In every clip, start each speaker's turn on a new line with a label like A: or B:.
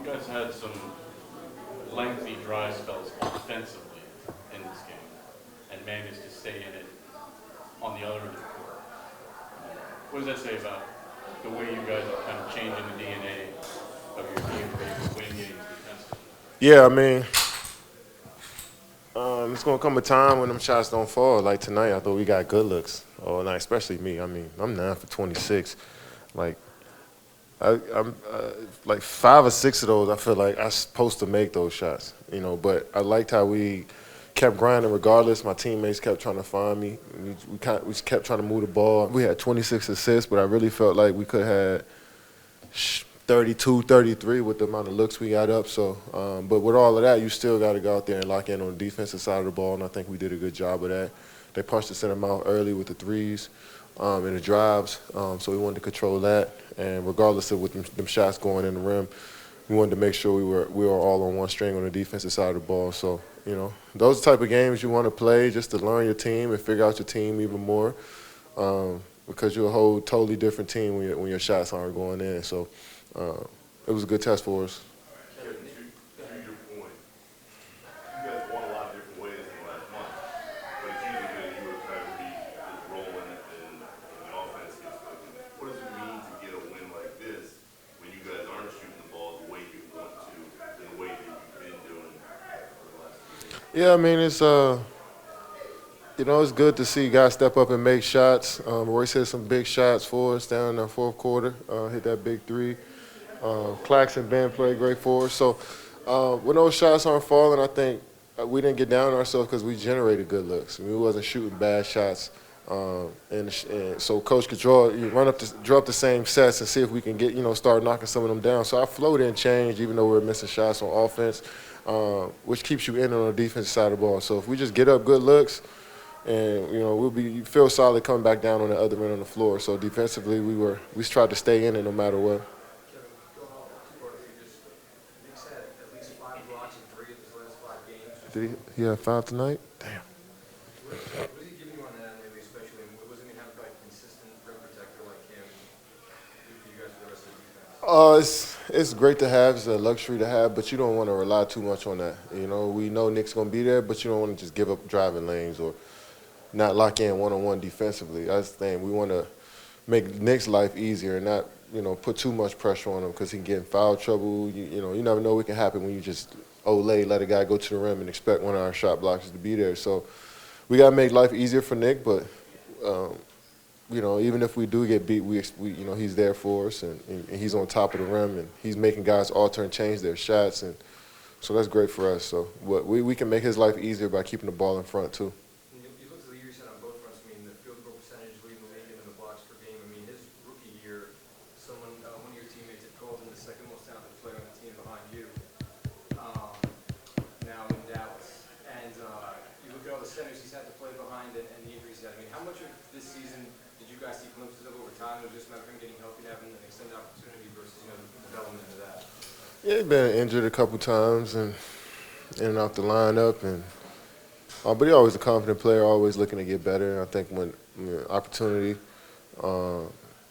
A: guys had some lengthy dry spells offensively in this game and managed to stay in it on the other end of the court. What does that say about the way you guys are kind of changing the DNA of your team to be able to win games defensively?
B: Yeah, I mean, it's gonna come a time when them shots don't fall. Like tonight, I thought we got good looks all night, especially me. I mean, I'm 9 for 26. Like I'm like 5 or 6 of those. I feel like I'm supposed to make those shots, But I liked how we kept grinding regardless. My teammates kept trying to find me. We kept trying to move the ball. We had 26 assists, but I really felt like we could have 32, 33 with the amount of looks we got up. So, but with all of that, you still got to go out there and lock in on the defensive side of the ball, and I think we did a good job of that. They punched the center mouth early with the threes and the drives, so we wanted to control that. And regardless of what them shots going in the rim, we wanted to make sure we were all on one string on the defensive side of the ball. So, those type of games you want to play just to learn your team and figure out your team even more, because you're a whole totally different team when your shots aren't going in. So. It was a good test for us.
C: Kevin, to your point, you guys won a lot of different ways in the last month, but it's usually been you or Kyrie just rolling and the offense gets cooking. What does it mean to get a win like this when you guys aren't shooting the ball the way you want to, in the way that you've been doing for the last 2 years?
B: Yeah, I mean it's good to see guys step up and make shots. Royce hit some big shots for us down in the fourth quarter. Hit that big three. Claxton, Ben played great for us. So when those shots aren't falling, I think we didn't get down on ourselves because we generated good looks. I mean, we wasn't shooting bad shots. And so coach could draw up the same sets and see if we can start knocking some of them down. So our flow didn't change even though we were missing shots on offense, which keeps you in on the defensive side of the ball. So if we just get up good looks, and you feel solid coming back down on the other end on the floor. So defensively, we tried to stay in it no matter what. Did he have 5 tonight? Damn.
D: What is he giving you on that lately, especially? Wasn't he having like consistent rim protector like him for you guys for the rest of the defense?
B: It's great to have. It's a luxury to have, but you don't want to rely too much on that. We know Nick's going to be there, but you don't want to just give up driving lanes or not lock in one-on-one defensively. That's the thing. We want to make Nick's life easier and not, put too much pressure on him because he can get in foul trouble. You never know what can happen when you just let a guy go to the rim and expect one of our shot blockers to be there. So we got to make life easier for Nick, but, even if we do get beat, he's there for us and he's on top of the rim and he's making guys alter and change their shots. And so that's great for us. So we can make his life easier by keeping the ball in front, too.
D: You look at the year you said on both fronts. I mean, the field goal percentage leading the league and the blocks per game. I mean, his rookie year, one of your teammates had called him the second most talented player on the team behind you. Now in Dallas, and you look at all the centers he's had to play behind and the injuries he's had. I mean, how much of this season did you guys see glimpses of over time? It was just a matter of him getting healthy, to having an extended opportunity versus the development of that.
B: Yeah, he's been injured a couple times and in and out the lineup, but he's always a confident player, always looking to get better. I think when opportunity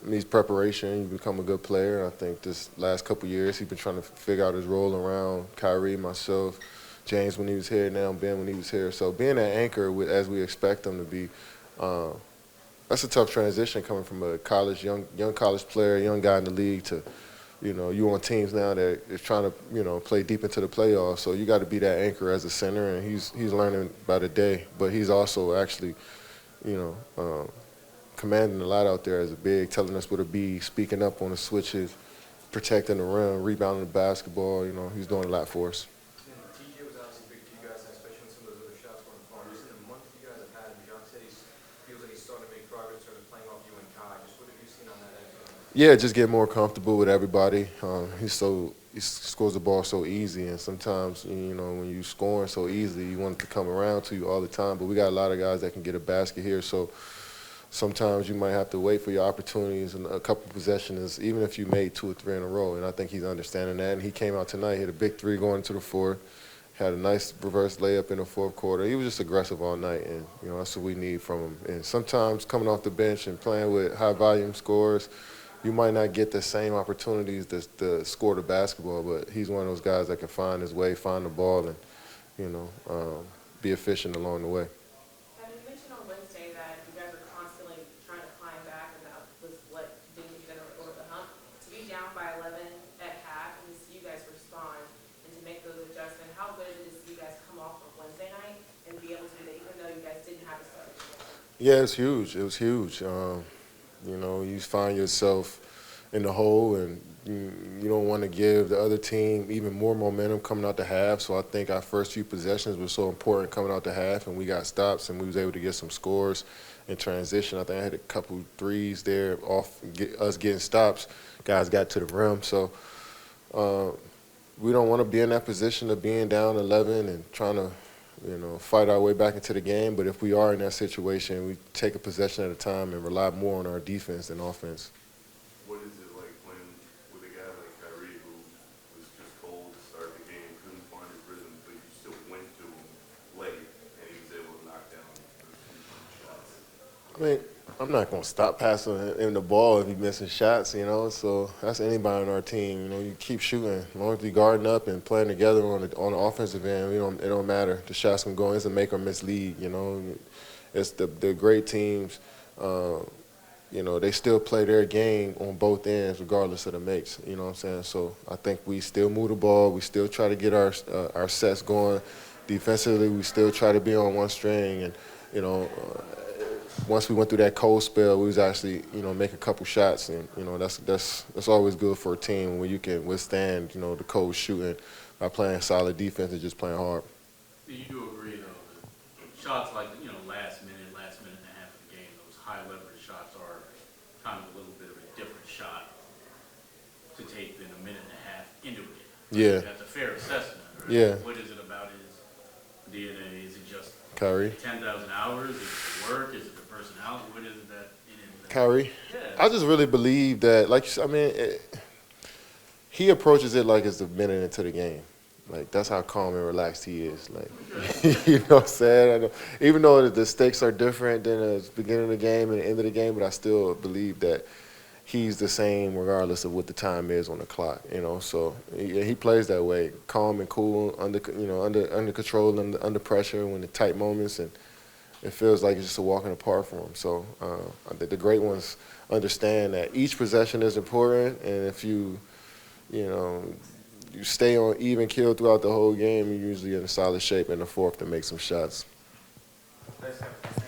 B: needs preparation, you become a good player. I think this last couple years he's been trying to figure out his role around Kyrie, myself, James when he was here, now Ben when he was here. So being an anchor as we expect him to be, that's a tough transition coming from a young college player, young guy in the league to, you on teams now that is trying to, play deep into the playoffs. So you got to be that anchor as a center, and he's learning by the day. But he's also actually, commanding a lot out there as a big, telling us where to be, speaking up on the switches, protecting the rim, rebounding the basketball. He's doing a lot for us.
D: TJ was obviously big to you guys, especially when some of those other shots weren't falling. Just in the month you guys have had, Jacques said he feels like he's starting to make progress, started playing off you and Kai. Just what have you seen on that end?
B: Yeah, just get more comfortable with everybody. He scores the ball so easy, and sometimes when you scoring so easily, you want it to come around to you all the time. But we got a lot of guys that can get a basket here, so sometimes you might have to wait for your opportunities and a couple possessions, even if you made 2 or 3 in a row. And I think he's understanding that. And he came out tonight, hit a big 3 going into the fourth, had a nice reverse layup in the fourth quarter. He was just aggressive all night, and that's what we need from him. And sometimes coming off the bench and playing with high volume scores, you might not get the same opportunities to score the basketball, but he's one of those guys that can find his way, find the ball, and be efficient along the way.
E: And you mentioned on Wednesday that you guys are constantly trying to climb back, and that was what didn't get you guys over the hump. To be down by 11 at half and to see you guys respond and to make those adjustments, how good is it to see you guys come off of Wednesday night and be able to do that, even though you guys didn't have a start?
B: Yeah, it's huge. It was huge. You find yourself in the hole, and you don't want to give the other team even more momentum coming out the half. So I think our first few possessions were so important coming out the half, and we got stops, and we was able to get some scores in transition. I think I had a couple threes there off us getting stops. Guys got to the rim. So we don't want to be in that position of being down 11 and trying to fight our way back into the game. But if we are in that situation, we take a possession at a time and rely more on our defense than offense.
C: What is it like playing with a guy like Kyrie who was just cold to start the game, couldn't find his rhythm, but you still went to him late and he was able to knock down those shots?
B: I mean, I'm not going to stop passing him the ball if he's missing shots, So that's anybody on our team. You keep shooting. As long as we guarding up and playing together on the offensive end, it don't matter. The shots can go in. It's a make or miss league, It's the great teams. They still play their game on both ends regardless of the makes, you know what I'm saying? So I think we still move the ball. We still try to get our sets going. Defensively, we still try to be on one string. And, once we went through that cold spell, we was actually, make a couple shots. And, that's always good for a team when you can withstand, the cold shooting by playing solid defense and just playing hard.
A: You do agree, though, that shots like, last minute and a half of the game, those high leverage shots are kind of a little bit of a different shot to take than a minute and a half into it.
B: Yeah.
A: That's a fair assessment, right?
B: Yeah.
A: What is it about his DNA? Is it just
B: Kyrie.
A: 10,000 hours? Is it the work? Is it the personality? What is it that in him?
B: Kyrie.
A: Yeah.
B: I just really believe that, he approaches it like it's a minute into the game. Like, that's how calm and relaxed he is. Like, you know what I'm saying? Even though the stakes are different than the beginning of the game and the end of the game, but I still believe that he's the same regardless of what the time is on the clock, So he plays that way, calm and cool, under control, under pressure when the tight moments, and it feels like it's just a walk in the park for him. So I think the great ones understand that each possession is important, and if you stay on even keel throughout the whole game, you're usually in a solid shape in the fourth to make some shots.
D: Thanks, Kevin.